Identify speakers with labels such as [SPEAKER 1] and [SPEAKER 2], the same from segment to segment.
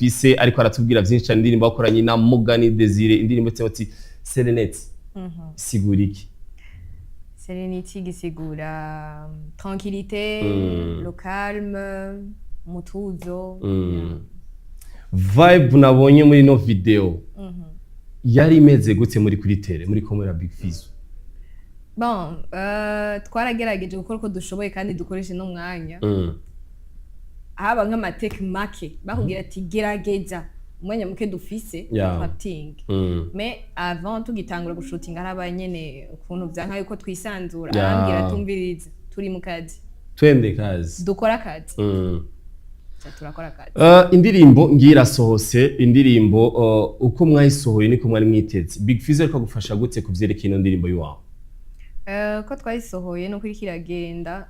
[SPEAKER 1] dufise ariko aratubwira byinshi cyane indirimbo bakoranye na Mugani Desire indirimbo cyangwa Serenity sigura iki
[SPEAKER 2] Serenity gisigura tranquillité le calme mutuzo
[SPEAKER 1] vibe nabonye muri no video yari imeze gute muri kuri tele muri komera Big Fizzo
[SPEAKER 2] bon twaragerageje gukora uko dushoboye kandi dukoreshe no mwanya haba nk'amateke make bakubwira ati gerageza umwanya muke dufise acting mais avant tugitangura gushutinga araba nyene ukuntu byanka yuko twisanzura arambwira tumviriza turi mu kazi
[SPEAKER 1] twende kazi
[SPEAKER 2] dukora kazi turakora kazi
[SPEAKER 1] indirimbo ngira sohose indirimbo uko mwayisohoye niko mwari mwiteze Big Fizzo ariko gufasha gute kuvyerekana ino ndirimbo yiwawe
[SPEAKER 2] ko twayisohoye no kuri kiragenda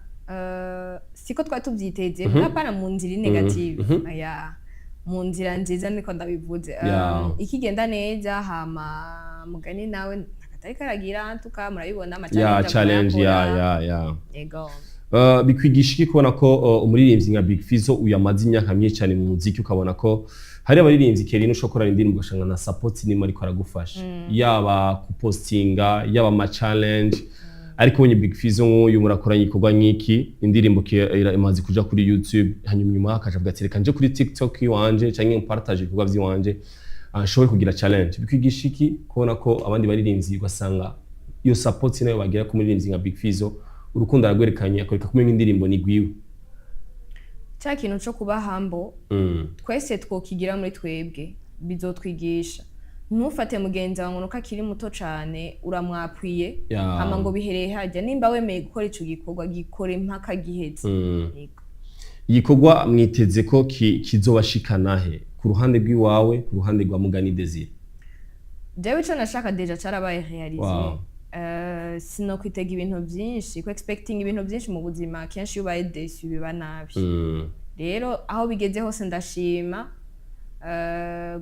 [SPEAKER 2] siko twatubyiteze hapana mu nzira negative aya mu nzira nziza niko ndabivuze ikigenda neza hama Mugani nawe nakatari karagira ntuka murabibona
[SPEAKER 1] challenge yego bikwigisha iki kubona ko umuririmbyi nka Big Fizzo uyamaze imyaka myinshi cyane mu muziki ukabona ko hari abaririmbyi Kellyna ushobora indirimbo ugashanga na support nimo ariko aragufasha yaba kupostinga yaba ama challenge ariko bonye Big Fizzo nk'uyu murakoranye ikorwa nk'iki indirimbo imaze kuja kuri YouTube hanyuma nyuma akavuga ati reka nje kuri TikTok iwanje canke partage ibikorwa by'iwanje ashobora kugira challenge bikwigisha iki kubona ko abandi baririmbyi ugasanga iyo support nayo bagira ku muririmbyi nka Big Fizzo urukundo aragwerekanye akoreka kumwe indirimbo ni gwiwe
[SPEAKER 2] cya kintu cyo kuba humble twese twokigira muri twebwe bizotwigisha ntufate mugenzi wawe ngo akiri muto cyane uramwapwiye hama ngo bihereye hajya nimba wemeye gukora ico gikorwa gikore mpaka giheze
[SPEAKER 1] igikorwa mwiteze ko kizobashikana he ku ruhande rw'iwawe ku ruhande rwa Mugani Desire
[SPEAKER 2] jewe ico nashaka deja carabaye réalisé sino kwitega ibintu byinshi ko expecting ibintu byinshi mu buzima kenshi ubaye déçu biba nabi rero aho bigeze hose ndashima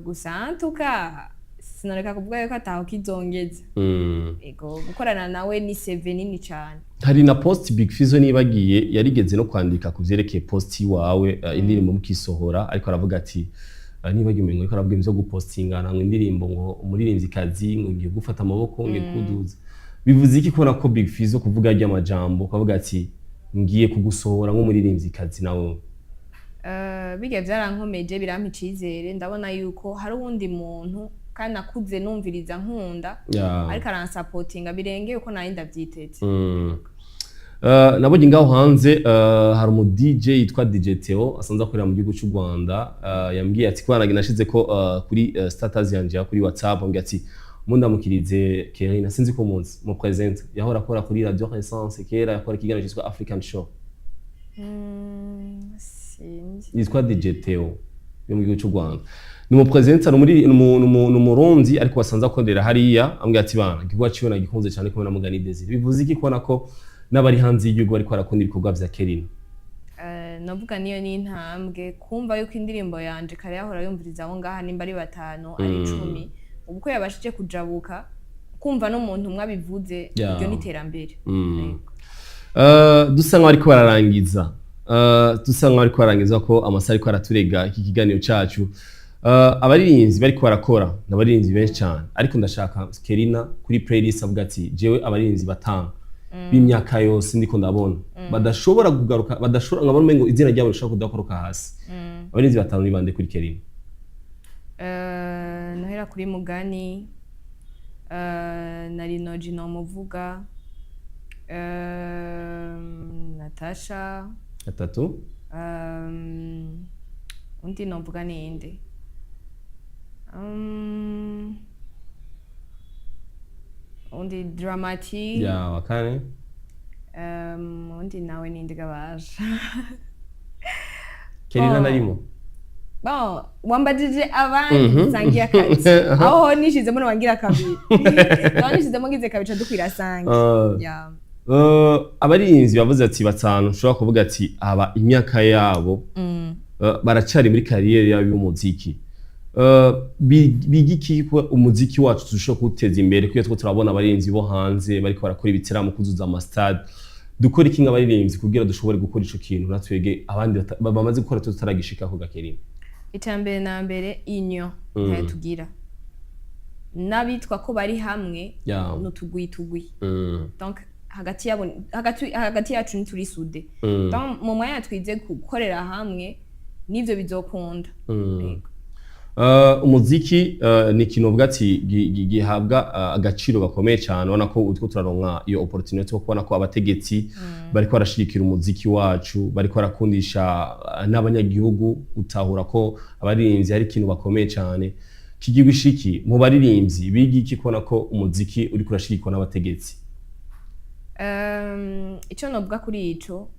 [SPEAKER 2] gusantuka sinareka kuvuga yuko ataho kizongeza ego gukorana nawe ni CV nini cyane
[SPEAKER 1] hari na post Big Fizzo nibagiye yarigeze no kwandika kuvyerekeye post wawe indirimbo mukisohora ariko aravuga ati nibagiye umengo ariko aravuga ibyo gupostinga ngo indirimbo ngo umuririmbyi kazi ngo ngiye gufata amaboko ngiye kuduza bivuze iki kubona ko Big Fizzo kuvuga ajya amajambo kavuga ati ngiye kugusohora nk'umuririmbyi kazi nawe
[SPEAKER 2] bige byarankomeje birampa icizere ndabona yuko hari uwundi muntu kandi akuze numviriza nkunda ariko aransapotinga birengeye uko nayo ndavyiteze
[SPEAKER 1] nabonye ngaho hanze hari umu DJ yitwa DJ Theo asanzwe akorera mu gihugu cy'u Rwanda yambwiye ati kwanage nashize ko kuri status yanje kuri WhatsApp ambwiye ati mundamukirize Kellyna sinzi ko munsi mu present yahora akora kuri Radio Renaissance kera yakora ikiganiro cyitwa African Show yitwa DJ Theo yo mu gihugu cy'u Rwanda ni mu present ari muri umurundi ariko basanze akondera hariya ambwiye ati bana gigwa cyona gikunze cyane ko na Mugani Desire bivuze iki kubona ko n'abari hanze y'igihugu ariko arakunda ibikorwa vya Kellyna
[SPEAKER 2] navuga niyo ni intambwe kumva yuko indirimbo yanje kare yahora yumviriza aho ngaha nimba ari 5 ari 10 ubwo yabashije kujabuka kumva no muntu umwe abivuze ibyo ni terambere
[SPEAKER 1] dusa nko ariko bararangiza ko amasari ko araturega iki kiganiro cyacu abaririmbyi bariko barakora n'abaririmbyi benshi cyane ariko ndashaka Kellyna kuri playlist avuga ati jewe abaririmbyi batanga b'imyaka yose ndiko ndabona badashobora kugaruka badashobora ngabona umengo izina ryabo rishaka kudakoroka hasi abarinzi batanu nibande kuri Kellyna
[SPEAKER 2] nohera kuri Mugani nari noji no muvuga Natasha
[SPEAKER 1] gatatu
[SPEAKER 2] undi no mvuga ninde undi dramatic
[SPEAKER 1] ya wakane
[SPEAKER 2] undi nawe ninde gabaje
[SPEAKER 1] Kellyna narimo
[SPEAKER 2] bon wambajije abandi sangiye akazi aho nishizemo no wangira kabiri aho nishizemo ngize kabica dukwira sangi ya
[SPEAKER 1] abarinzi bavuze ati batanu ushobora kuvuga ati aba imyaka yabo baracari muri kariyeri yabo y'umuziki bigiki ko umuziki wacu tushobora kuteza imbere kuko two turabona abarinzi bo hanze bariko barakora ibitaramo kuzuza ama stade dukora iki nk'abarinzi kugira dushobore gukora ico kintu natwege abandi bamaze gukora tutaragishika ko Kellyna
[SPEAKER 2] icambere na mbere inyo ntayo tugira n'abitwa ko bari hamwe n'utugwi donc hagati yacu ntituri sude donc mu mwanya twize gukorera hamwe n'ivyo bizokunda.
[SPEAKER 1] Umuziki ni ikintu uvuga ati gihabwa agaciro gakomeye cyane, ubona ko utwo turaronka iyo opportunity yo kubona ko abategetsi bariko barashigikira umuziki wacu, bariko barakundisha n'abanyagihugu gutahura ko abaririmbyi ari ikintu bakomeye cyane. Kigirwa ishiki mu baririmbyi bigi iki kubona ko umuziki uri kurashigikwa n'abategetsi?
[SPEAKER 2] Ico novuga kuri ico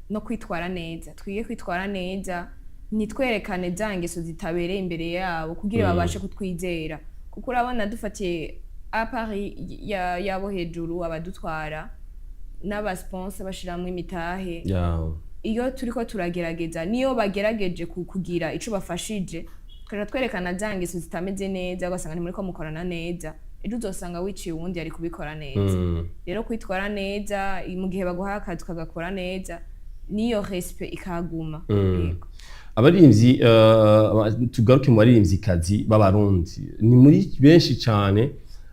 [SPEAKER 2] no kwitwara neza, twiye kwitwara neza, nitwerekane za ngeso zitabereye imbere yabo kugira babashe kutwizera, kuko urabona dufatiye apari yabo hejuru abadutwara n'abasponsor bashiramwe imitahe, iyo turiko turagerageza niyo bagerageje kugira ico bafashije, twerekana za ngeso zitameze neza, ugasanga ntimuriko mukorana neza, ejo uzosanga wiciye uwundi ari kubikora neza. Rero kwitwara neza mu gihe baguha akazi kagakora neza, niyo respect ikaguma.
[SPEAKER 1] Abaririmbyi tugaruke mu baririmbyi kazi b'abarundi ni muri benshi cyane,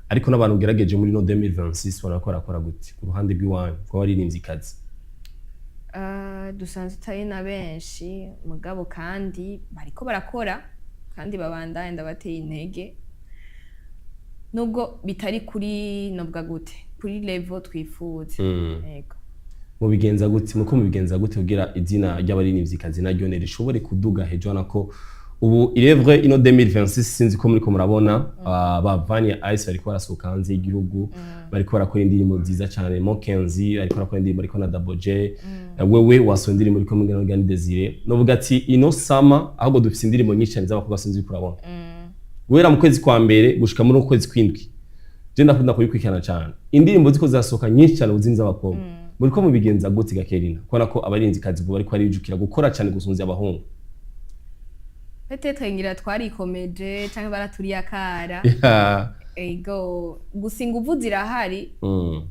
[SPEAKER 1] ariko n'abantu gerageje muri no 2026 barakora gute ku ruhande rw'iwanyu kwa baririmbyi kazi?
[SPEAKER 2] Dusanzwe tayi na benshi mugabo kandi bariko barakora kandi babandanye ndabateye intege, nubwo bitari kuri nobwa gute kuri level twifuza. Yego.
[SPEAKER 1] Mubigenza gute kugira izina ry'abaririmbyi kazi naryo rishobore kuduga hejuru, nako ubu irevre ino 2026 sinzi ko muriko murabona bavanye Ice bariko barasohoka hanze y'igihugu, bariko barakora indirimbo nziza cyane, Mokenzi ariko barakora indirimbo ariko na Double J, wewe wasohoye indirimbo ariko mugana Desire, novuga ati ino sama ahubwo dufise indirimbo nyinshi cyane z'abakobwa sinzi kurabona. Guhera mu kwezi kwa mbere gushika muri kwezi kwindwi je ndakunda kuyikurikirana cyane, indirimbo ziko zasohoka nyinshi cyane uzinzi abakobwa. Muriko mubigenza gute ga Kellyna kubona ko abarinzi kazi vuba ariko ari bijukira gukora cyane gusunza abahungu?
[SPEAKER 2] Peut-être ngira twarikomeje canke baraturiye akara. Ego gusinga uvu zirahari,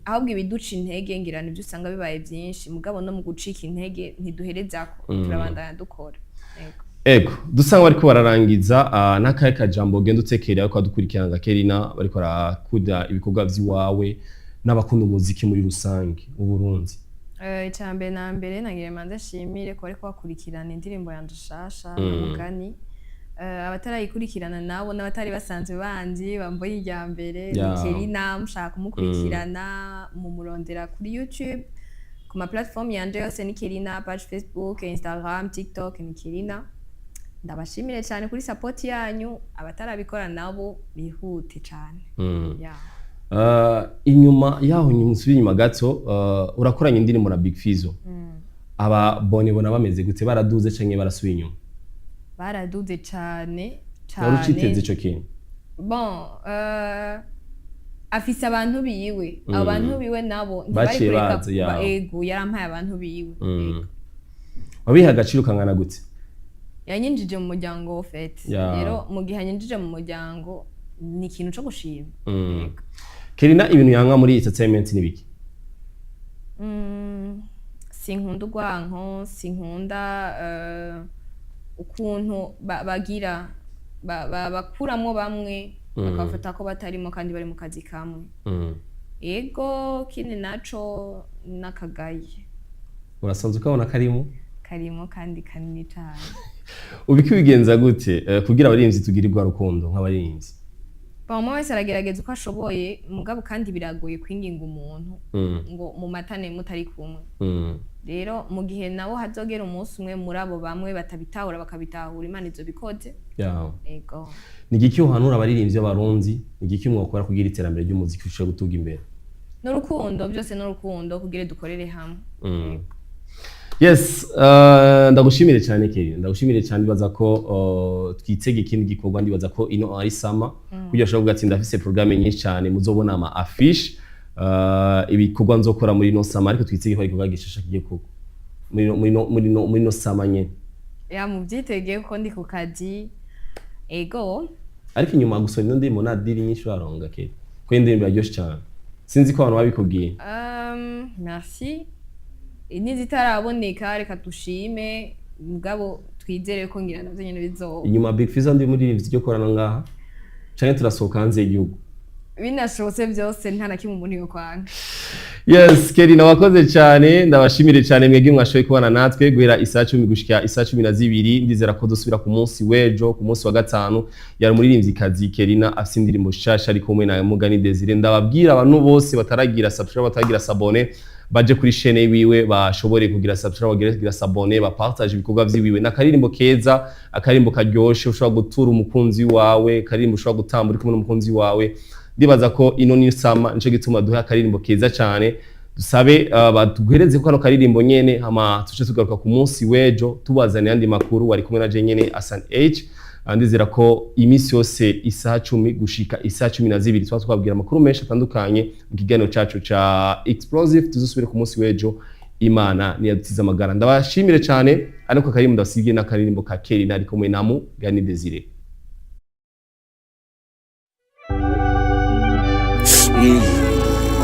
[SPEAKER 2] ahubwo ibiduca intege ngira nivyo usanga bibaye byinshi, mugabo no mu gucika intege ntiduherezako, turabandanya dukora.
[SPEAKER 1] Ego dusanga bariko bararangiza n'akaye kajambo genda utekerera ko dukurikirana ga Kellyna bariko barakuda ibikorwa vy'iwawe n'abakunda umuziki muri rusange mu Burundi.
[SPEAKER 2] Icambere na mbere nagiye manze shimire ko ariko bakurikirana indirimbo yanje shasha n'umugani, abatarayikurikirana nabo n'abatari basanzwe banzi bamboye irya mbere Kellyna, mushaka kumukurikirana mu murondera kuri YouTube ku ma platform yanje yose ni Kellyna, page Facebook, Instagram, TikTok ni Kellyna. Ndabashimire cyane kuri support yanyu, abatarabikora nabo bihute cyane.
[SPEAKER 1] Inyuma yaho nyumusubira inyuma gato, urakoranye indirimbo na Big Fizzo. Aba bona bameze gute, baraduze canke barasubiye inyuma?
[SPEAKER 2] Baraduze cyane.
[SPEAKER 1] Waruciteze ico kintu?
[SPEAKER 2] Bon, afise abantu biwe, abantu biwe nabo
[SPEAKER 1] ntibari kureka
[SPEAKER 2] ego yarampaye abantu biwe.
[SPEAKER 1] Wabiha agaciro kangana gute?
[SPEAKER 2] Yanyinjije mu muryango fete. Rero mu gihe yanyinjije mu muryango ni ikintu cyo gushima.
[SPEAKER 1] Kellyna, ibintu yanga muri entertainment ni biki?
[SPEAKER 2] Sinkunda urwanko, sinkunda ukuntu bagira bakuramwo bamwe bakafata ko batarimo kandi bari mu kazi kamwe. Ego kindi naco nakagaye.
[SPEAKER 1] Urasanzwe ukabona
[SPEAKER 2] karimo kandi kanini cyane.
[SPEAKER 1] Ubiki bigenza gute kugira abarinzi tugirirwa rukundo nk'abarinzi?
[SPEAKER 2] Bamwe wese aragerageza uko ashoboye, mugabo kandi biragoye kwinginga umuntu ngo mu matane mutari kumwe. Rero mu gihe nabo hazogera umunsi umwe muri abo bamwe batabitahura bakabitahura, Imana izo bikoze. Ego.
[SPEAKER 1] Ni igiki uhanura abaririmbyi b'abarundi, ni igiki mwokora kugira iterambere ry'umuziki ushobora gutuga imbere?
[SPEAKER 2] N'urukundo, byose n'urukundo kugira dukorere hamwe.
[SPEAKER 1] Yes, ndagushimire cyane Kellyna, ndagushimire cyane, bibaza ko twitege ikindi gikorwa, ndibaza ko ino ari sama kugira ushobora kugatsinda afise programme nyinshi cyane, muzobona ama affiche ibikorwa nzokora muri no sama, ariko twitege ko ari kuvuga gishasha kigiye kuko muri no sama nye.
[SPEAKER 2] Mu byitege ko ndi ku kazi. Ego.
[SPEAKER 1] Ariko inyuma gusoma ino ndimo na diri nyinshi baronga Kellyna, ko indirimbo yaryoshe cyane, sinzi ko abantu babikubwiye.
[SPEAKER 2] Merci. Nizitaraboneka reka dushime, mugabo twizere ko ngira navyo nyene bizoba
[SPEAKER 1] inyuma Big Fizzo ndi umuririmbyi ryo korana ngaha canke turasohoka hanze y'igihugu
[SPEAKER 2] binashobotse byose nta na kimwe umuntu yo kwanga.
[SPEAKER 1] Yes, Kellyna wakoze cyane ndabashimire cyane mwege mwashoye kubana natwe guhera isaa 10 gushika isaa 12 ndizera ko dusubira ku munsi wejo ku munsi wa gatanu yari umuririmbyi kazi Kellyna afite indirimbo shasha ari kumwe na Mugani Desire ndababwira abantu bose bataragira subscribe batagira sabone baje kuri chaîne wiwe bashobore kugira subscribe bagira sabone bapartage ibikorwa vyiwiwe na karirimbo keza akarimbo karyoshe ushobora gutura umukunzi wawe karirimbo ushobora gutamba uri kumwe n'umukunzi wawe ndibaza ko ino ni sama nico gituma duha akaririmbo keza cyane dusabe batuguhereze ko kano karirimbo nyene hama tuce tugaruka ku munsi wejo tubazane yandi makuru wari kumwe na je nyene Asan H ndizera ko imisi yose isaha 10 gushika isaha 12 twa twabwira amakuru menshi atandukanye mu kiganiro cacu ca Explosive tuzusubire ku munsi wejo Imana ni yadutiza amagara ndabashimire cyane ariko karirimbo ndasibye na karirimbo ka Kellyna ari kumwe na Mugani Desire.
[SPEAKER 3] Yeah.